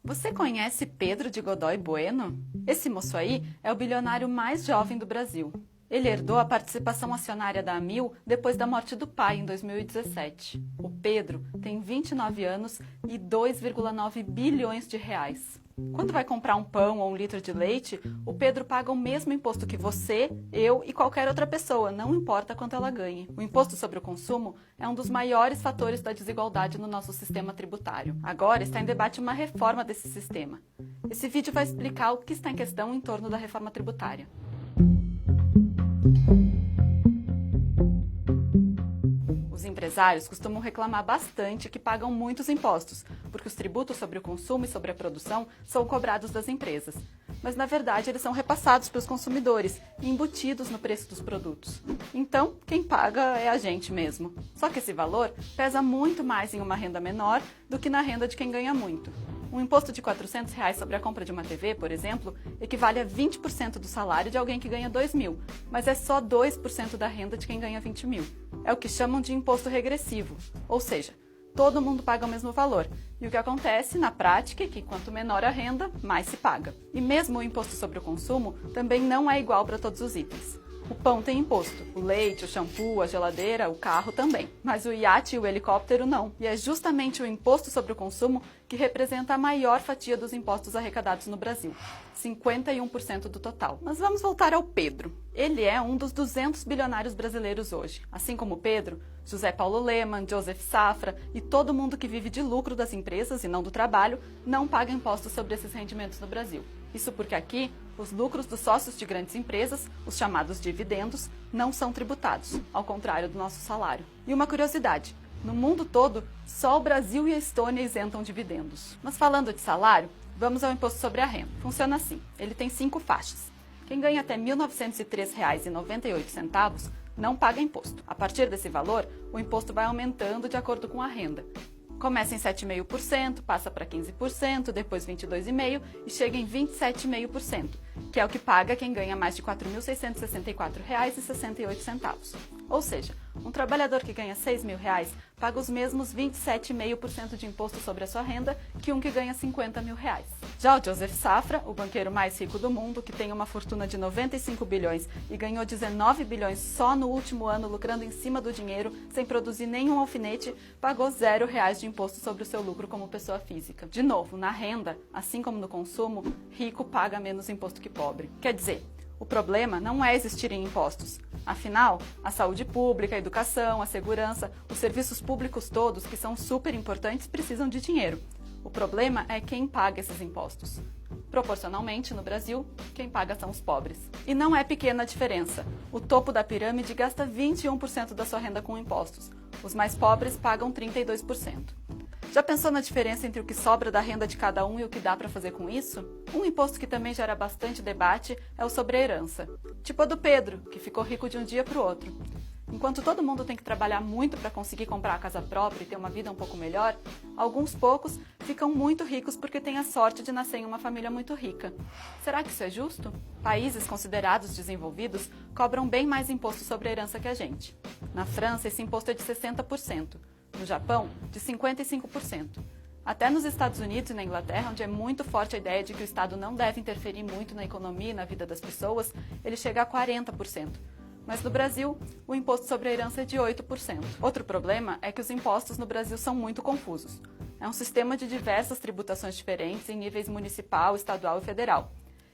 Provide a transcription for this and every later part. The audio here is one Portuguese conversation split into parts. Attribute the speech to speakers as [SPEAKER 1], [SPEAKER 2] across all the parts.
[SPEAKER 1] Você conhece Pedro de Godoy Bueno? Esse moço aí é o bilionário mais jovem do Brasil. Ele herdou a participação acionária da Amil depois da morte do pai em 2017. O Pedro tem 29 anos e 2,9 bilhões de reais. Quando vai comprar um pão ou um litro de leite, o Pedro paga o mesmo imposto que você, eu e qualquer outra pessoa, não importa quanto ela ganhe. O imposto sobre o consumo é um dos maiores fatores da desigualdade no nosso sistema tributário. Agora está em debate uma reforma desse sistema. Esse vídeo vai explicar o que está em questão em torno da reforma tributária. Os empresários costumam reclamar bastante que pagam muitos impostos, porque os tributos sobre o consumo e sobre a produção são cobrados das empresas. Mas, na verdade, eles são repassados para os consumidores e embutidos no preço dos produtos. Então, quem paga é a gente mesmo. Só que esse valor pesa muito mais em uma renda menor do que na renda de quem ganha muito. Um imposto de R$400 sobre a compra de uma TV, por exemplo, equivale a 20% do salário de alguém que ganha 2 mil, mas é só 2% da renda de quem ganha 20 mil. É o que chamam de imposto regressivo, ou seja, todo mundo paga o mesmo valor. E o que acontece, na prática, é que quanto menor a renda, mais se paga. E mesmo o imposto sobre o consumo também não é igual para todos os itens. O pão tem imposto, o leite, o shampoo, a geladeira, o carro também. Mas o iate e o helicóptero não. E é justamente o imposto sobre o consumo que representa a maior fatia dos impostos arrecadados no Brasil, 51% do total. Mas vamos voltar ao Pedro. Ele é um dos 200 bilionários brasileiros hoje. Assim como o Pedro, José Paulo Lemann, Joseph Safra e todo mundo que vive de lucro das empresas e não do trabalho não paga impostos sobre esses rendimentos no Brasil. Isso porque aqui, os lucros dos sócios de grandes empresas, os chamados dividendos, não são tributados, ao contrário do nosso salário. E uma curiosidade, no mundo todo, só o Brasil e a Estônia isentam dividendos. Mas falando de salário, vamos ao imposto sobre a renda. Funciona assim, ele tem 5 faixas. Quem ganha até R$ 1.903,98 não paga imposto. A partir desse valor, o imposto vai aumentando de acordo com a renda. Começa em 7,5%, passa para 15%, depois 22,5% e chega em 27,5%, que é o que paga quem ganha mais de R$ 4.664,68. Ou seja, um trabalhador que ganha R$ 6.000 paga os mesmos 27,5% de imposto sobre a sua renda que um que ganha R$ 50 mil. Já o Joseph Safra, o banqueiro mais rico do mundo, que tem uma fortuna de 95 bilhões e ganhou 19 bilhões só no último ano lucrando em cima do dinheiro, sem produzir nenhum alfinete, pagou R$0 de imposto sobre o seu lucro como pessoa física. De novo, na renda, assim como no consumo, rico paga menos imposto que pobre. Quer dizer, o problema não é existirem impostos. Afinal, a saúde pública, a educação, a segurança, os serviços públicos todos, que são super importantes, precisam de dinheiro. O problema é quem paga esses impostos. Proporcionalmente, no Brasil, quem paga são os pobres. E não é pequena a diferença. O topo da pirâmide gasta 21% da sua renda com impostos. Os mais pobres pagam 32%. Já pensou na diferença entre o que sobra da renda de cada um e o que dá para fazer com isso? Um imposto que também gera bastante debate é o sobre a herança. Tipo a do Pedro, que ficou rico de um dia para o outro. Enquanto todo mundo tem que trabalhar muito para conseguir comprar a casa própria e ter uma vida um pouco melhor, alguns poucos ficam muito ricos porque têm a sorte de nascer em uma família muito rica. Será que isso é justo? Países considerados desenvolvidos cobram bem mais imposto sobre a herança que a gente. Na França, esse imposto é de 60%. No Japão, de 55%. Até nos Estados Unidos e na Inglaterra, onde é muito forte a ideia de que o Estado não deve interferir muito na economia e na vida das pessoas, ele chega a 40%. Mas no Brasil, o imposto sobre a herança é de 8%. Outro problema é que os impostos no Brasil são muito confusos. É um sistema de diversas tributações diferentes em níveis municipal, estadual e federal.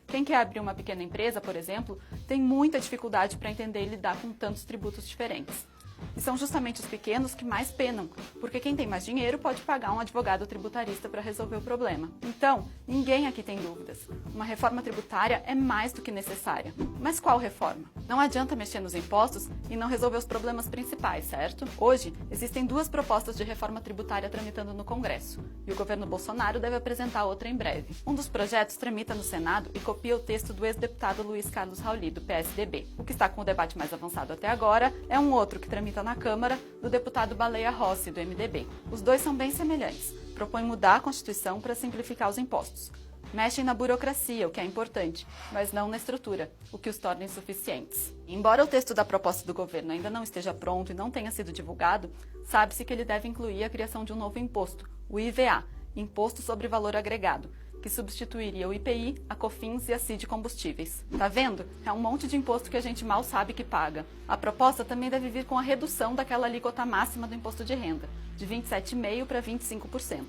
[SPEAKER 1] Quem quer abrir uma pequena empresa, por exemplo, tem muita dificuldade para entender e lidar com tantos tributos diferentes. E são justamente os pequenos que mais penam, porque quem tem mais dinheiro pode pagar um advogado tributarista para resolver o problema. Então, ninguém aqui tem dúvidas. Uma reforma tributária é mais do que necessária. Mas qual reforma? Não adianta mexer nos impostos e não resolver os problemas principais, certo? Hoje, existem 2 propostas de reforma tributária tramitando no Congresso, e o governo Bolsonaro deve apresentar outra em breve. Um dos projetos tramita no Senado e copia o texto do ex-deputado Luiz Carlos Rauli, do PSDB. O que está com o debate mais avançado até agora é um outro que tramita na Câmara, do deputado Baleia Rossi, do MDB. Os dois são bem semelhantes. Propõem mudar a Constituição para simplificar os impostos. Mexem na burocracia, o que é importante, mas não na estrutura, o que os torna insuficientes. Embora o texto da proposta do governo ainda não esteja pronto e não tenha sido divulgado, sabe-se que ele deve incluir a criação de um novo imposto, o IVA, Imposto sobre Valor Agregado, que substituiria o IPI, a COFINS e a CID Combustíveis. Tá vendo? É um monte de imposto que a gente mal sabe que paga. A proposta também deve vir com a redução daquela alíquota máxima do imposto de renda, de 27,5% para 25%.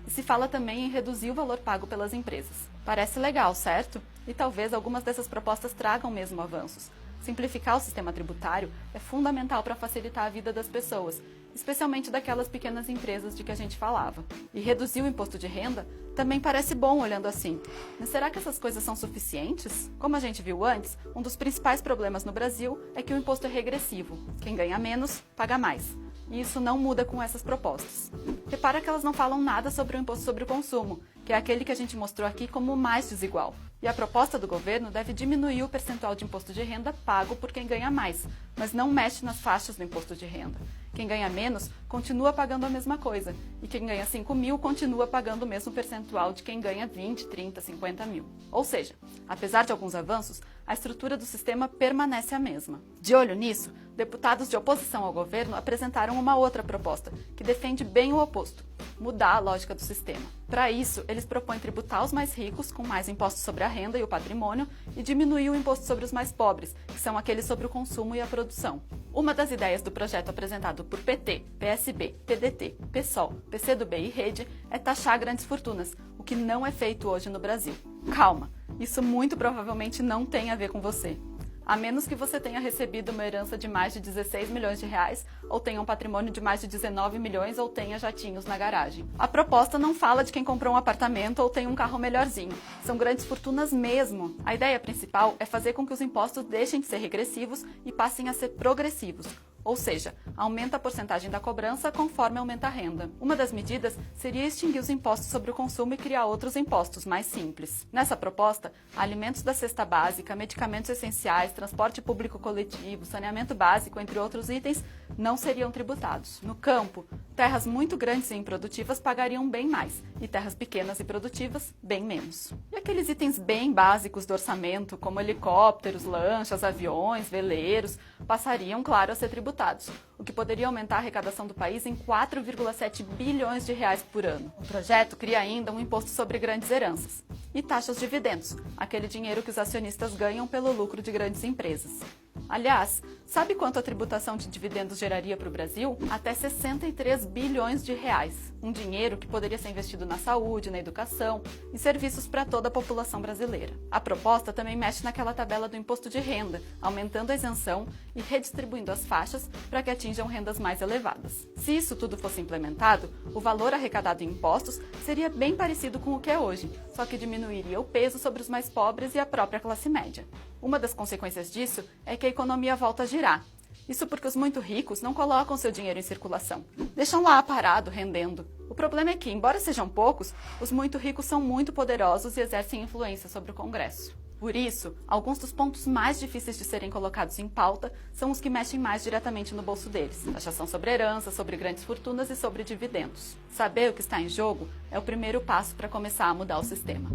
[SPEAKER 1] E se fala também em reduzir o valor pago pelas empresas. Parece legal, certo? E talvez algumas dessas propostas tragam mesmo avanços. Simplificar o sistema tributário é fundamental para facilitar a vida das pessoas, especialmente daquelas pequenas empresas de que a gente falava. E reduzir o imposto de renda também parece bom olhando assim. Mas será que essas coisas são suficientes? Como a gente viu antes, um dos principais problemas no Brasil é que o imposto é regressivo. Quem ganha menos, paga mais. E isso não muda com essas propostas. Repara que elas não falam nada sobre o imposto sobre o consumo, que é aquele que a gente mostrou aqui como o mais desigual. E a proposta do governo deve diminuir o percentual de imposto de renda pago por quem ganha mais, mas não mexe nas faixas do imposto de renda. Quem ganha menos continua pagando a mesma coisa, e quem ganha 5 mil continua pagando o mesmo percentual de quem ganha 20, 30, 50 mil. Ou seja, apesar de alguns avanços, a estrutura do sistema permanece a mesma. De olho nisso, deputados de oposição ao governo apresentaram uma outra proposta, que defende bem o oposto: mudar a lógica do sistema. Para isso, eles propõem tributar os mais ricos, com mais impostos sobre a renda e o patrimônio, e diminuir o imposto sobre os mais pobres, que são aqueles sobre o consumo e a produção. Uma das ideias do projeto apresentado por PT, PSB, PDT, PSOL, PCdoB e Rede é taxar grandes fortunas, o que não é feito hoje no Brasil. Calma, isso muito provavelmente não tem a ver com você. A menos que você tenha recebido uma herança de mais de 16 milhões de reais, ou tenha um patrimônio de mais de 19 milhões, ou tenha jatinhos na garagem. A proposta não fala de quem comprou um apartamento ou tem um carro melhorzinho. São grandes fortunas mesmo. A ideia principal é fazer com que os impostos deixem de ser regressivos e passem a ser progressivos. Ou seja, aumenta a porcentagem da cobrança conforme aumenta a renda. Uma das medidas seria extinguir os impostos sobre o consumo e criar outros impostos mais simples. Nessa proposta, alimentos da cesta básica, medicamentos essenciais, transporte público coletivo, saneamento básico, entre outros itens, não seriam tributados. No campo, terras muito grandes e improdutivas pagariam bem mais, e terras pequenas e produtivas, bem menos. E aqueles itens bem básicos do orçamento, como helicópteros, lanchas, aviões, veleiros, passariam, claro, a ser tributados, o que poderia aumentar a arrecadação do país em 4,7 bilhões de reais por ano. O projeto cria ainda um imposto sobre grandes heranças e taxa aos dividendos, aquele dinheiro que os acionistas ganham pelo lucro de grandes empresas. Aliás, sabe quanto a tributação de dividendos geraria para o Brasil? Até 63 bilhões de reais. Um dinheiro que poderia ser investido na saúde, na educação e serviços para toda a população brasileira. A proposta também mexe naquela tabela do imposto de renda, aumentando a isenção e redistribuindo as faixas para que atinjam rendas mais elevadas. Se isso tudo fosse implementado, o valor arrecadado em impostos seria bem parecido com o que é hoje, só que diminuiria o peso sobre os mais pobres e a própria classe média. Uma das consequências disso é que a economia volta a girar. Isso porque os muito ricos não colocam seu dinheiro em circulação. Deixam lá parado, rendendo. O problema é que, embora sejam poucos, os muito ricos são muito poderosos e exercem influência sobre o Congresso. Por isso, alguns dos pontos mais difíceis de serem colocados em pauta são os que mexem mais diretamente no bolso deles. Taxação sobre herança, sobre grandes fortunas e sobre dividendos. Saber o que está em jogo é o primeiro passo para começar a mudar o sistema.